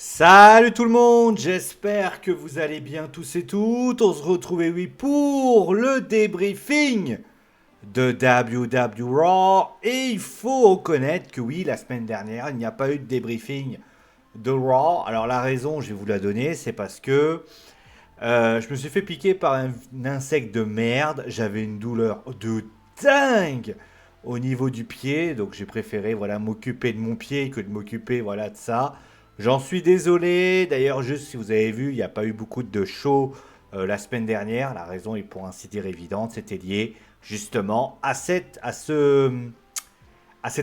Salut tout le monde, j'espère que vous allez bien tous et toutes. On se retrouve oui pour le débriefing de WW Raw. Et il faut reconnaître que oui, la semaine dernière, il n'y a pas eu de débriefing de Raw. Alors la raison, je vais vous la donner, c'est parce que je me suis fait piquer par un insecte de merde. J'avais une douleur de dingue au niveau du pied, donc j'ai préféré voilà m'occuper de mon pied que de m'occuper voilà de ça. J'en suis désolé. D'ailleurs, juste si vous avez vu, il n'y a pas eu beaucoup de show la semaine dernière. La raison est pour ainsi dire évidente, c'était lié justement à cet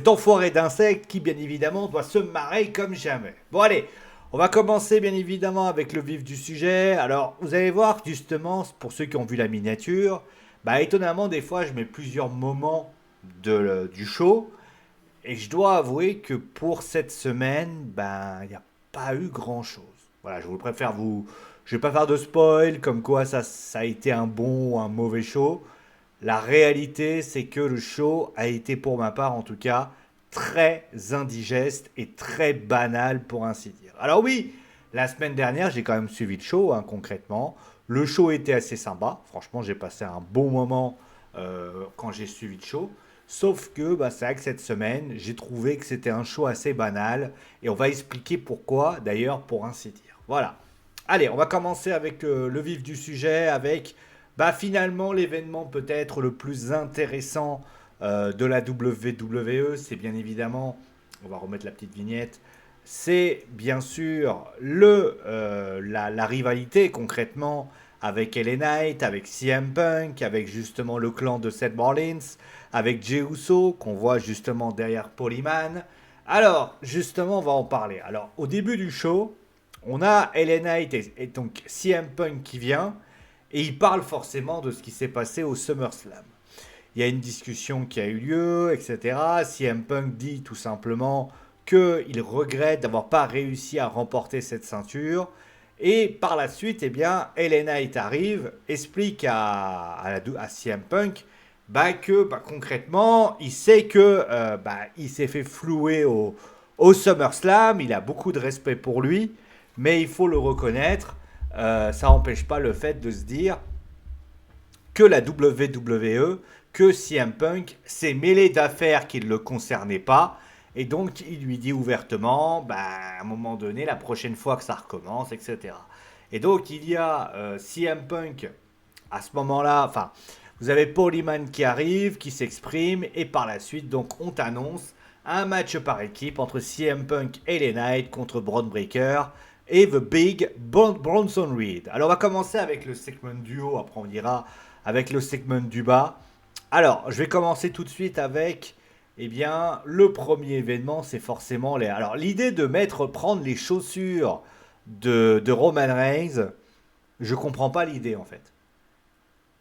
enfoiré d'insecte qui, bien évidemment, doit se marrer comme jamais. Bon, allez, on va commencer, bien évidemment, avec le vif du sujet. Alors, vous allez voir, justement, pour ceux qui ont vu la miniature, bah, étonnamment, des fois, je mets plusieurs moments du show. Et je dois avouer que pour cette semaine, ben, il n'y a pas eu grand-chose. Voilà, je vous préfère vous... Je vais pas faire de spoil, comme quoi ça a été un bon ou un mauvais show. La réalité, c'est que le show a été, pour ma part en tout cas, très indigeste et très banal, pour ainsi dire. Alors oui, la semaine dernière, j'ai quand même suivi le show, hein, concrètement. Le show était assez sympa. Franchement, j'ai passé un bon moment quand j'ai suivi le show. Sauf que bah, c'est vrai que cette semaine, j'ai trouvé que c'était un show assez banal. Et on va expliquer pourquoi, d'ailleurs, pour ainsi dire. Voilà. Allez, on va commencer avec le vif du sujet, avec bah, finalement l'événement peut-être le plus intéressant de la WWE. C'est bien évidemment, on va remettre la petite vignette, c'est bien sûr la rivalité concrètement avec LA Knight, avec CM Punk, avec justement le clan de Seth Rollins, avec Jey Uso, qu'on voit justement derrière Paul Heyman. Alors, justement, on va en parler. Alors, au début du show, on a LA Knight et donc CM Punk qui vient, et il parle forcément de ce qui s'est passé au SummerSlam. Il y a une discussion qui a eu lieu, etc. CM Punk dit tout simplement qu'il regrette d'avoir pas réussi à remporter cette ceinture. Et par la suite, eh bien, LA Knight arrive, explique à CM Punk bah, que bah, concrètement, il sait que bah, il s'est fait flouer au SummerSlam, il a beaucoup de respect pour lui, mais il faut le reconnaître, ça n'empêche pas le fait de se dire que la WWE, que CM Punk s'est mêlé d'affaires qui ne le concernaient pas. Et donc, il lui dit ouvertement, bah, à un moment donné, la prochaine fois que ça recommence, etc. Et donc, il y a CM Punk à ce moment-là, enfin, vous avez Paul Heyman qui arrive, qui s'exprime, et par la suite, donc, on t'annonce un match par équipe entre CM Punk et LA Knight contre Braun Breaker et The Big Bronson Reed. Alors, on va commencer avec le segment duo, après on dira avec le segment du bas. Alors, je vais commencer tout de suite avec, eh bien, le premier événement, c'est forcément les... Alors, l'idée de prendre les chaussures de Roman Reigns, je comprends pas l'idée, en fait.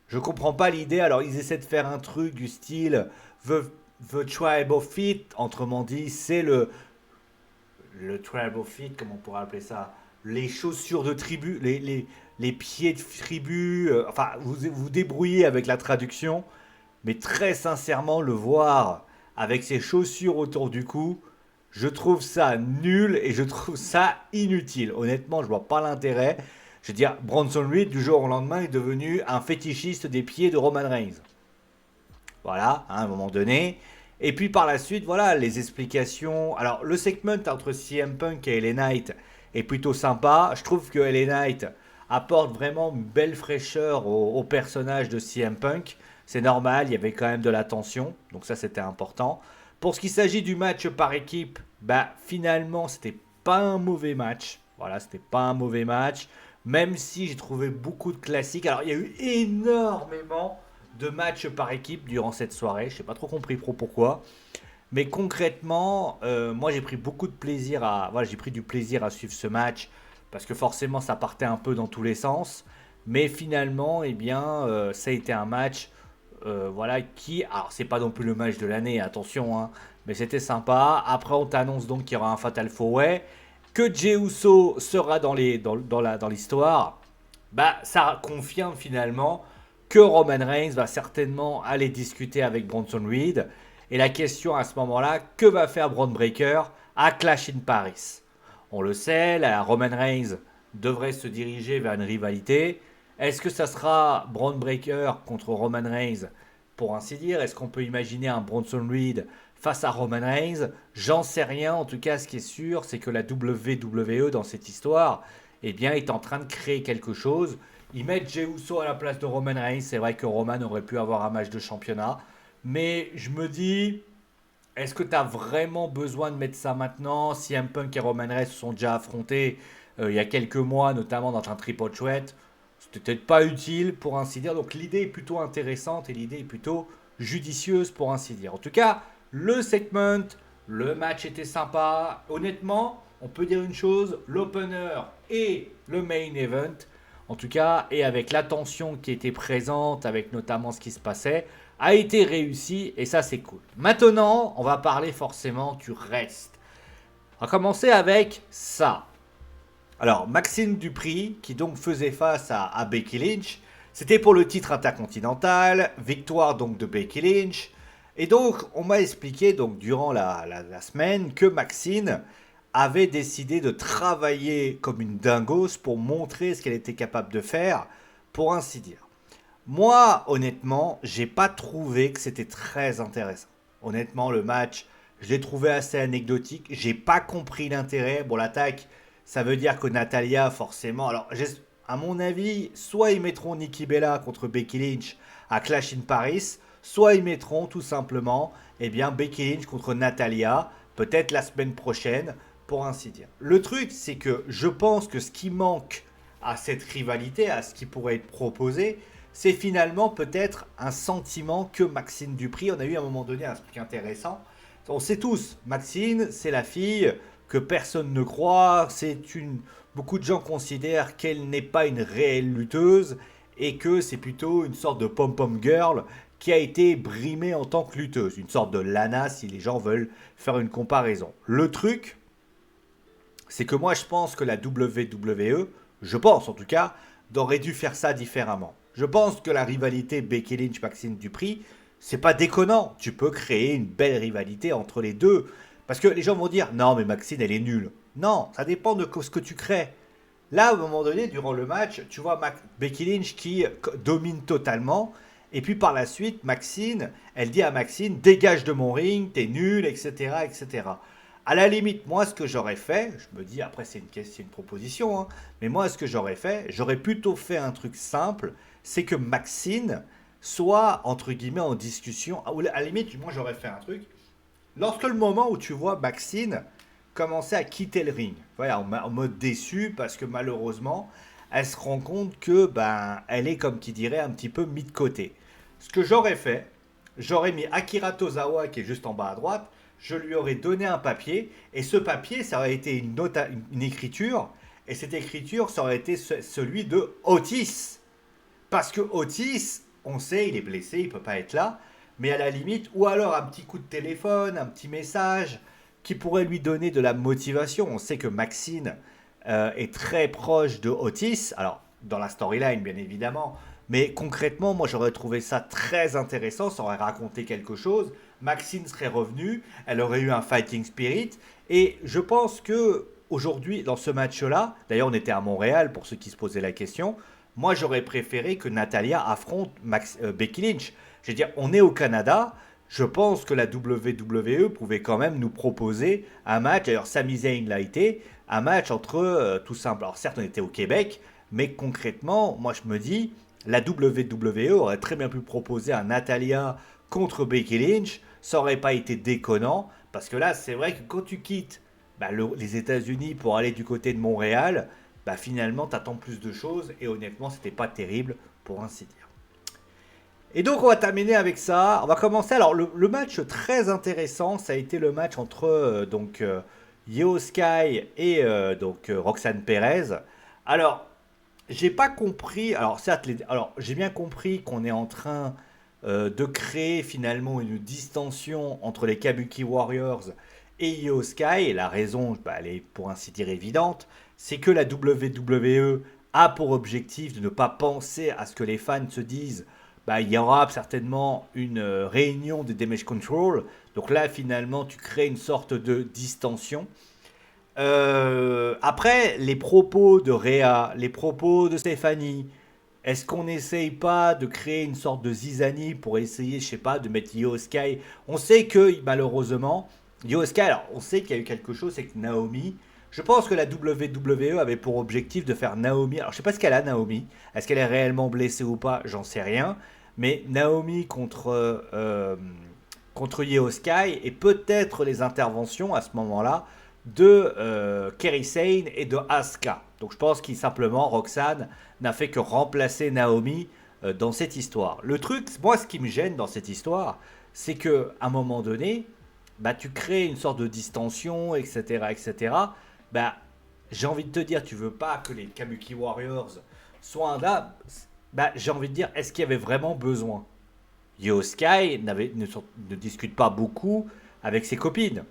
Je comprends pas l'idée. Alors, ils essaient de faire un truc du style The Tribal Fit, autrement dit, c'est le Tribal Fit, comment on pourrait appeler ça, les chaussures de tribu, les pieds de tribu, enfin, vous débrouillez avec la traduction, mais très sincèrement, le voir avec ses chaussures autour du cou, je trouve ça nul et je trouve ça inutile. Honnêtement, je vois pas l'intérêt. Je veux dire, Bronson Reed, du jour au lendemain, est devenu un fétichiste des pieds de Roman Reigns. Voilà, hein, à un moment donné. Et puis par la suite, voilà, les explications. Alors, le segment entre CM Punk et LA Knight est plutôt sympa. Je trouve que LA Knight apporte vraiment une belle fraîcheur au personnage de CM Punk. C'est normal, il y avait quand même de la tension. Donc ça, c'était important. Pour ce qui s'agit du match par équipe, bah finalement, c'était pas un mauvais match. Voilà, c'était pas un mauvais match. Même si j'ai trouvé beaucoup de classiques. Alors, il y a eu énormément de matchs par équipe durant cette soirée. Je n'ai pas trop compris pourquoi. Mais concrètement, moi j'ai pris beaucoup de plaisir à, voilà, j'ai pris du plaisir à suivre ce match parce que forcément ça partait un peu dans tous les sens. Mais finalement, eh bien, ça a été un match, voilà, qui, alors c'est pas non plus le match de l'année, attention, hein, mais c'était sympa. Après, on t'annonce donc qu'il y aura un Fatal 4-Way, que Jey Uso sera dans l'histoire. Bah, ça confirme finalement que Roman Reigns va certainement aller discuter avec Bronson Reed. Et la question à ce moment-là, que va faire Braun Breaker à Clash in Paris? On le sait, la Roman Reigns devrait se diriger vers une rivalité. Est-ce que ça sera Braun Breaker contre Roman Reigns, pour ainsi dire? Est-ce qu'on peut imaginer un Bronson Reed face à Roman Reigns? J'en sais rien. En tout cas, ce qui est sûr, c'est que la WWE dans cette histoire, eh bien, est en train de créer quelque chose. Ils mettent Jey Uso à la place de Roman Reigns. C'est vrai que Roman aurait pu avoir un match de championnat. Mais je me dis, est-ce que tu as vraiment besoin de mettre ça maintenant? CM Punk et Roman Reigns se sont déjà affrontés il y a quelques mois, notamment dans un triple threat. C'était peut-être pas utile pour ainsi dire. Donc l'idée est plutôt intéressante et l'idée est plutôt judicieuse pour ainsi dire. En tout cas, le segment, le match était sympa. Honnêtement, on peut dire une chose, l'opener et le main event, en tout cas, et avec l'attention qui était présente, avec notamment ce qui se passait, a été réussi et ça c'est cool. Maintenant, on va parler forcément du reste. On va commencer avec ça. Alors, Maxime Dupri, qui donc faisait face à Becky Lynch, c'était pour le titre intercontinental, victoire donc de Becky Lynch. Et donc, on m'a expliqué donc durant la semaine que Maxine avait décidé de travailler comme une dingos pour montrer ce qu'elle était capable de faire, pour ainsi dire. Moi, honnêtement, j'ai pas trouvé que c'était très intéressant. Honnêtement, le match, je l'ai trouvé assez anecdotique. J'ai pas compris l'intérêt. Bon, l'attaque, ça veut dire que Natalia, forcément. Alors, à mon avis, soit ils mettront Nikki Bella contre Becky Lynch à Clash in Paris, soit ils mettront tout simplement, eh bien, Becky Lynch contre Natalia, peut-être la semaine prochaine, pour ainsi dire. Le truc, c'est que je pense que ce qui manque à cette rivalité, à ce qui pourrait être proposé, c'est finalement peut-être un sentiment que Maxine Dupri, on a eu à un moment donné un truc intéressant. On sait tous, Maxine, c'est la fille que personne ne croit, beaucoup de gens considèrent qu'elle n'est pas une réelle lutteuse et que c'est plutôt une sorte de pom-pom girl qui a été brimée en tant que lutteuse, une sorte de Lana si les gens veulent faire une comparaison. Le truc, c'est que moi je pense que la WWE, je pense en tout cas, aurait dû faire ça différemment. Je pense que la rivalité Becky Lynch-Maxine Dupri, c'est pas déconnant. Tu peux créer une belle rivalité entre les deux. Parce que les gens vont dire, non mais Maxine elle est nulle. Non, ça dépend de ce que tu crées. Là, à un moment donné, durant le match, tu vois Becky Lynch qui domine totalement. Et puis par la suite, Maxine, elle dit à Maxine, dégage de mon ring, t'es nul, etc., etc. À la limite, moi, ce que j'aurais fait, je me dis, après, c'est une proposition, hein, mais moi, ce que j'aurais fait, j'aurais plutôt fait un truc simple, c'est que Maxine soit, entre guillemets, en discussion. À la limite, moi, j'aurais fait un truc. Lorsque le moment où tu vois Maxine commencer à quitter le ring, voilà, en mode déçu, parce que malheureusement, elle se rend compte que, ben, elle est, comme qui dirait, un petit peu mis de côté. Ce que j'aurais fait, j'aurais mis Akira Tozawa, qui est juste en bas à droite, je lui aurais donné un papier, et ce papier, ça aurait été une écriture, et cette écriture, ça aurait été celui de Otis. Parce que Otis, on sait, il est blessé, il ne peut pas être là, mais à la limite, ou alors un petit coup de téléphone, un petit message, qui pourrait lui donner de la motivation. On sait que Maxine est très proche de Otis, alors dans la storyline bien évidemment, mais concrètement, moi j'aurais trouvé ça très intéressant, ça aurait raconté quelque chose. Maxine serait revenue, elle aurait eu un fighting spirit, et je pense que aujourd'hui, dans ce match-là, d'ailleurs on était à Montréal pour ceux qui se posaient la question, moi j'aurais préféré que Natalia affronte Becky Lynch. Je veux dire, on est au Canada, je pense que la WWE pouvait quand même nous proposer un match, d'ailleurs Sami Zayn l'a été, un match entre tout simple. Alors certes on était au Québec, mais concrètement, moi je me dis, la WWE aurait très bien pu proposer un Natalia contre Becky Lynch, ça aurait pas été déconnant, parce que là c'est vrai que quand tu quittes bah, les États-Unis pour aller du côté de Montréal, bah, finalement t'attends plus de choses, et honnêtement c'était pas terrible pour ainsi dire. Et donc on va terminer avec ça. On va commencer. Alors le match très intéressant, ça a été le match entre Io Sky et Roxane Perez. Alors j'ai pas compris. Alors certes, alors j'ai bien compris qu'on est en train de créer finalement une distension entre les Kabuki Warriors et Io Sky. Et la raison, bah, elle est pour ainsi dire évidente, c'est que la WWE a pour objectif de ne pas penser à ce que les fans se disent bah, il y aura certainement une réunion de Damage Control. Donc là, finalement, tu crées une sorte de distension. Après, les propos de Réa, les propos de Stéphanie, est-ce qu'on n'essaye pas de créer une sorte de zizanie pour essayer, je sais pas, de mettre Io Sky? On sait que malheureusement, Io Sky, alors on sait qu'il y a eu quelque chose avec Naomi. Je pense que la WWE avait pour objectif de faire Naomi. Alors je sais pas ce qu'elle a, Naomi. Est-ce qu'elle est réellement blessée ou pas? J'en sais rien. Mais Naomi contre Io Sky et peut-être les interventions à ce moment-là de Kerry Sane et de Asuka. Donc je pense qu'il simplement Roxanne n'a fait que remplacer Naomi dans cette histoire. Le truc, moi ce qui me gêne dans cette histoire, c'est que à un moment donné, bah tu crées une sorte de distension, etc., etc. Bah j'ai envie de te dire, tu veux pas que les Kabuki Warriors soient là. Bah j'ai envie de dire, est-ce qu'il y avait vraiment besoin? Yo Sky ne discute pas beaucoup avec ses copines.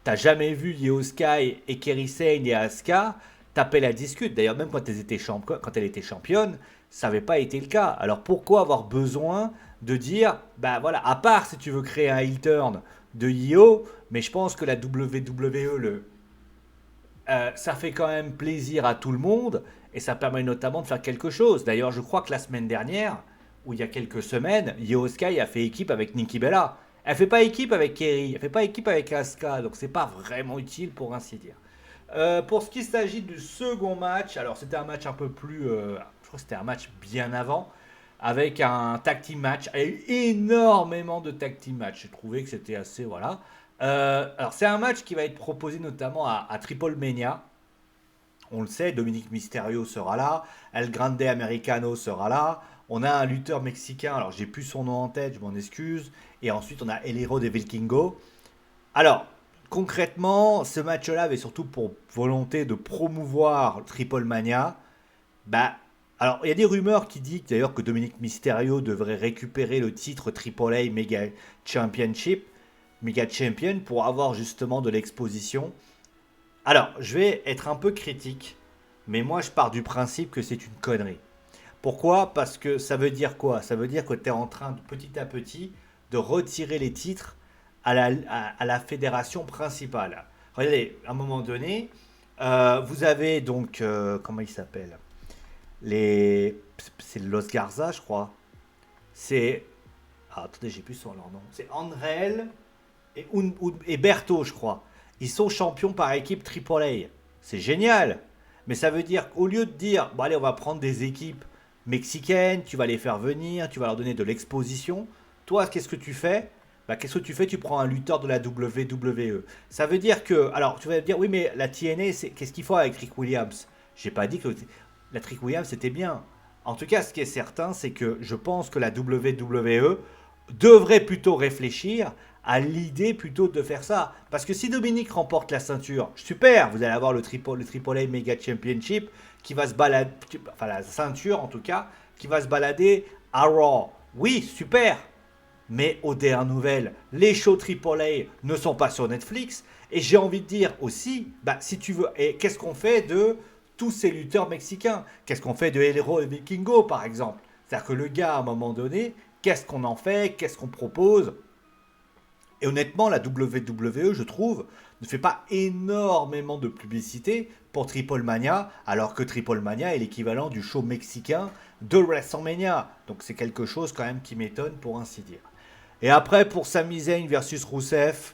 T'as jamais vu Io Sky et Kerry Sane et Asuka taper la discute. D'ailleurs, même quand elle était championne, ça n'avait pas été le cas. Alors pourquoi avoir besoin de dire, bah voilà, à part si tu veux créer un heel turn de Io, mais je pense que la WWE, ça fait quand même plaisir à tout le monde et ça permet notamment de faire quelque chose. D'ailleurs, je crois que la semaine dernière, ou il y a quelques semaines, Io Sky a fait équipe avec Nikki Bella. Elle fait pas équipe avec Kerry, elle fait pas équipe avec Asuka, donc c'est pas vraiment utile pour ainsi dire. Pour ce qui s'agit du second match, alors c'était un match un peu plus, je crois que c'était un match bien avant, avec un tag team match. Il y a eu énormément de tag team match. J'ai trouvé que c'était assez, voilà. Alors c'est un match qui va être proposé notamment à Triple Mania. On le sait, Dominique Mysterio sera là, El Grande Americano sera là. On a un lutteur mexicain, alors j'ai plus son nom en tête, je m'en excuse. Et ensuite on a El Hero de Vikingo. Alors, concrètement, ce match-là avait surtout pour volonté de promouvoir Triple Mania. Bah, alors il y a des rumeurs qui disent d'ailleurs que Dominique Mysterio devrait récupérer le titre AAA Championship, Mega Champion, pour avoir justement de l'exposition. Alors, je vais être un peu critique, mais moi je pars du principe que c'est une connerie. Pourquoi? Parce que ça veut dire quoi? Ça veut dire que tu es en train de petit à petit de retirer les titres à la fédération principale. Regardez, à un moment donné, vous avez donc, comment il s'appelle? Les, c'est Los Garza, je crois. C'est, ah, attendez, j'ai plus son leur nom. C'est Andrel et Berto, je crois. Ils sont champions par équipe AAA. C'est génial. Mais ça veut dire qu'au lieu de dire, bon allez, on va prendre des équipes mexicaines, tu vas les faire venir, tu vas leur donner de l'exposition. Toi, qu'est-ce que tu fais? Bah, qu'est-ce que tu fais? Tu prends un lutteur de la WWE. Ça veut dire que, alors tu vas me dire, oui, mais la TNA, qu'est-ce qu'il faut avec Rick Williams? J'ai pas dit que la Trick Williams c'était bien. En tout cas, ce qui est certain, c'est que je pense que la WWE devrait plutôt réfléchir à l'idée plutôt de faire ça. Parce que si Dominique remporte la ceinture, super, vous allez avoir le AAA Mega Championship qui va se balader, enfin la ceinture en tout cas, qui va se balader à Raw. Oui, super. Mais aux dernières nouvelles, les shows AAA ne sont pas sur Netflix. Et j'ai envie de dire aussi, bah, si tu veux, et qu'est-ce qu'on fait de tous ces lutteurs mexicains? Qu'est-ce qu'on fait de El Hero et Vikingo, par exemple? C'est-à-dire que le gars, à un moment donné, qu'est-ce qu'on en fait? Qu'est-ce qu'on propose? Et honnêtement, la WWE, je trouve, ne fait pas énormément de publicité pour Triple Mania, alors que Triple Mania est l'équivalent du show mexicain de WrestleMania. Donc c'est quelque chose quand même qui m'étonne pour ainsi dire. Et après, pour Sami Zayn versus Rusev,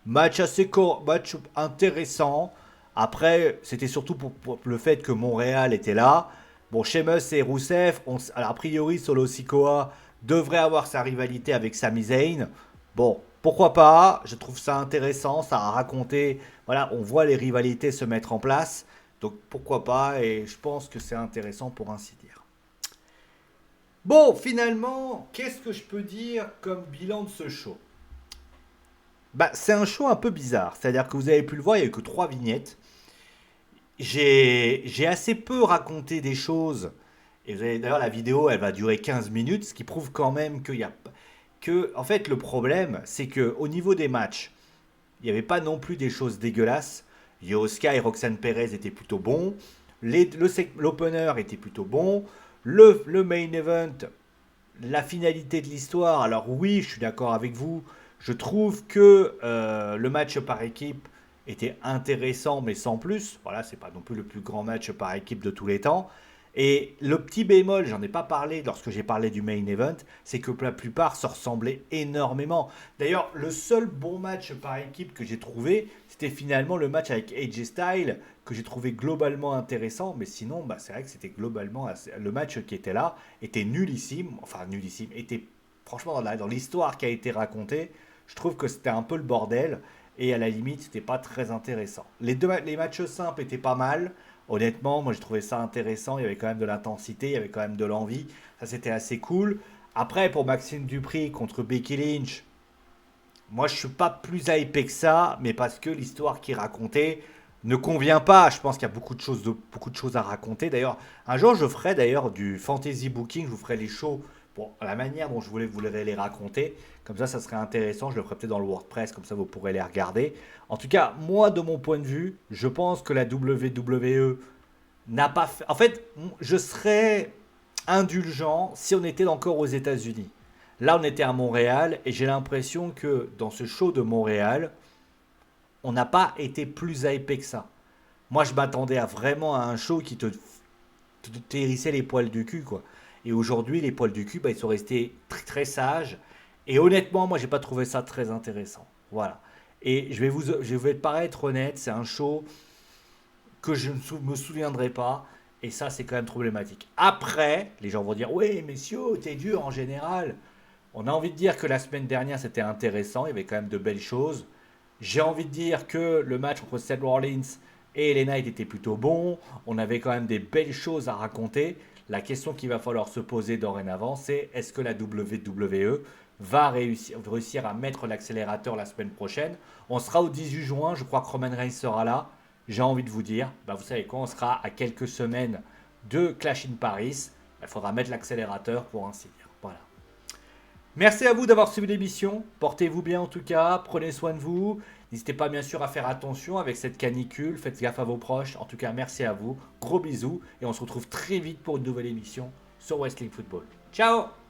match assez match intéressant. Après, c'était surtout pour le fait que Montréal était là. Bon, Sheamus et Rusev, alors, a priori, Solo Sikoa devrait avoir sa rivalité avec Sami Zayn. Bon, pourquoi pas? Je trouve ça intéressant, ça a raconté. Voilà, on voit les rivalités se mettre en place. Donc pourquoi pas? Et je pense que c'est intéressant pour ainsi dire. Bon, finalement, qu'est-ce que je peux dire comme bilan de ce show? Bah, c'est un show un peu bizarre. C'est-à-dire que vous avez pu le voir, il n'y a eu que 3 vignettes. J'ai assez peu raconté des choses. Et d'ailleurs, la vidéo, elle va durer 15 minutes, ce qui prouve quand même qu'il y a. En fait, le problème, c'est que au niveau des matchs, il n'y avait pas non plus des choses dégueulasses. Yoska et Roxane Perez étaient plutôt bons. L'opener était plutôt bon. Le main event, la finalité de l'histoire. Alors oui, je suis d'accord avec vous. Je trouve que le match par équipe était intéressant, mais sans plus. Voilà, c'est pas non plus le plus grand match par équipe de tous les temps. Et le petit bémol, j'en ai pas parlé lorsque j'ai parlé du main event, c'est que la plupart se ressemblaient énormément. D'ailleurs, le seul bon match par équipe que j'ai trouvé, c'était finalement le match avec AJ Styles, que j'ai trouvé globalement intéressant. Mais sinon, bah, c'est vrai que c'était globalement le match qui était là était nullissime. Enfin, nullissime. Était franchement dans l'histoire qui a été racontée, je trouve que c'était un peu le bordel. Et à la limite, c'était pas très intéressant. Les matchs simples étaient pas mal. Honnêtement, moi j'ai trouvé ça intéressant. Il y avait quand même de l'intensité, il y avait quand même de l'envie. Ça c'était assez cool. Après, pour Maxime Dupri contre Becky Lynch, moi je suis pas plus hypé que ça, mais parce que l'histoire qui est racontée ne convient pas. Je pense qu'il y a beaucoup de choses à raconter. D'ailleurs, un jour je ferai d'ailleurs du fantasy booking, je vous ferai les shows pour la manière dont je voulais vous les raconter. Comme ça serait intéressant. Je le ferai peut-être dans le WordPress, comme ça vous pourrez les regarder. En tout cas, moi de mon point de vue, je pense que la WWE n'a pas fait. En fait, je serais indulgent si on était encore aux États-Unis. Là, on était à Montréal et j'ai l'impression que dans ce show de Montréal, on n'a pas été plus hypé que ça. Moi, je m'attendais à vraiment à un show qui te hérissait les poils du cul, quoi. Et aujourd'hui, les poils du cul, bah, ils sont restés très, très sages. Et honnêtement, moi, j'ai pas trouvé ça très intéressant. Voilà. Et je vais paraître honnête, c'est un show que je ne me souviendrai pas. Et ça, c'est quand même problématique. Après, les gens vont dire, oui, messieurs, t'es dur en général. On a envie de dire que la semaine dernière, c'était intéressant. Il y avait quand même de belles choses. J'ai envie de dire que le match entre Seth Rollins et LA Knight était plutôt bon. On avait quand même des belles choses à raconter. La question qu'il va falloir se poser dorénavant, c'est est-ce que la WWE va réussir à mettre l'accélérateur la semaine prochaine? On sera au 18 juin, je crois que Roman Reigns sera là. J'ai envie de vous dire, bah vous savez quoi, on sera à quelques semaines de Clash in Paris. Il faudra mettre l'accélérateur pour ainsi dire. Voilà. Merci à vous d'avoir suivi l'émission. Portez-vous bien en tout cas. Prenez soin de vous. N'hésitez pas bien sûr à faire attention avec cette canicule. Faites gaffe à vos proches. En tout cas, merci à vous. Gros bisous. Et on se retrouve très vite pour une nouvelle émission sur Wrestling Football. Ciao!